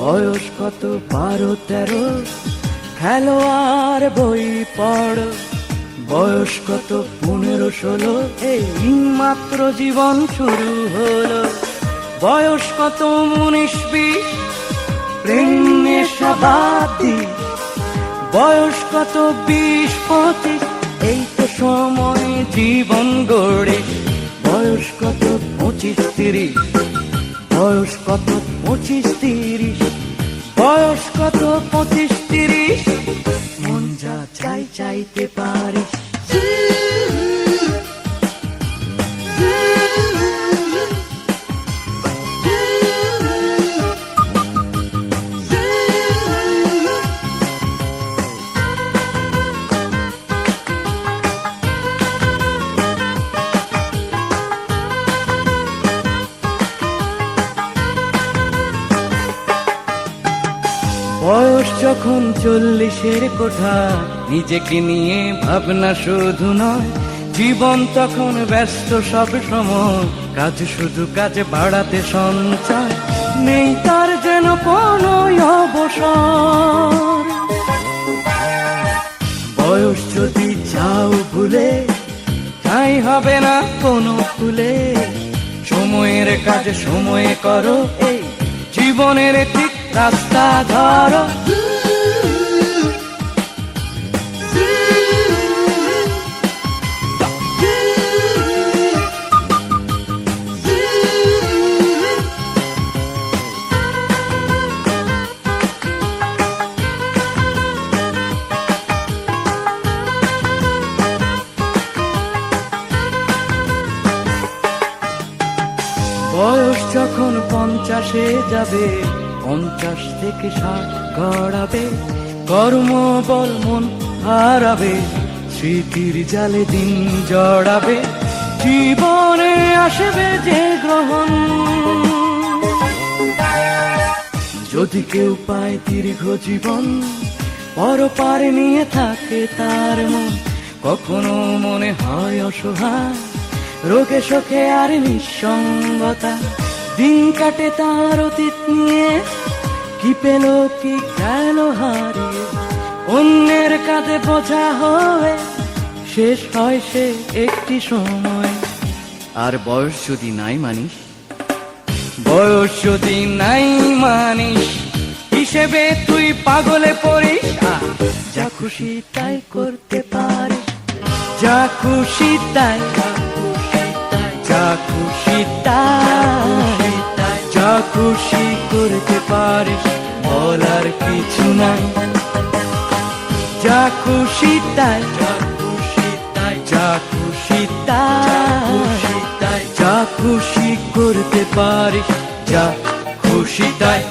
বয়স কত 12-13, খেলোয়াড় বই পড়। বয়স কত 15-16, এই মাত্র জীবন শুরু হলো। বয়স কত 19-20, প্রেম নেশা বাদ দিস। বয়স কত 20-25, এই তো সময় জীবন গড়ে। বয়স কত 25-30, বয়স কত 25-30, বয়স কত 25-30, মন যা চাই চাইতে পারিস। বয়স যখন 40-এর কোঠা, নিজেকে নিয়ে ভাবনা শুধু নয়। জীবন তখন ব্যস্ত সব সময়, কাজ শুধু কাজ বাড়াতে সঞ্চয়। নেই তার যেন কোনো অবসর। বয়স যদি যাও ভুলে, তাই হবে না কোনো ফুলে। সময়ের কাজ সময়ে করো, এই জীবনের ঠিক রাস্তা ধরো। বয়স যখন 50-এ যাবে, 50 থেকে 60 গড়াবে। কর্মবল মন হারাবে, স্মৃতির জালে দিন জড়াবে। জীবনে আসবে যে গ্রহণ, যদি কেউ পায় দীর্ঘ জীবন। পরপার নিয়ে থাকে তার মন, কখনো মনে হয় অসহায়। রোগে শোকে আর নিঃসঙ্গতা, দিন কাটে তার অতীত নিয়ে। কি পেল কি গেল হারিয়ে, অন্যের কাঁধে বোঝা হয়ে শেষ হয় সে একটি সময়। আর বয়স যদি নাই মানিস, বয়স যদি নাই মানিস, হিসেবে তুই পাগলে পড়িস। যা খুশি তাই করতে পারিস, যা খুশি তাই, যা খুশি তাই, যা খুশি করতে পারিস, বলার কিছু নাই। যা খুশি তাই, যা খুশি তাই, যা খুশি তাই, যা খুশি করতে পারিস, যা খুশি তাই।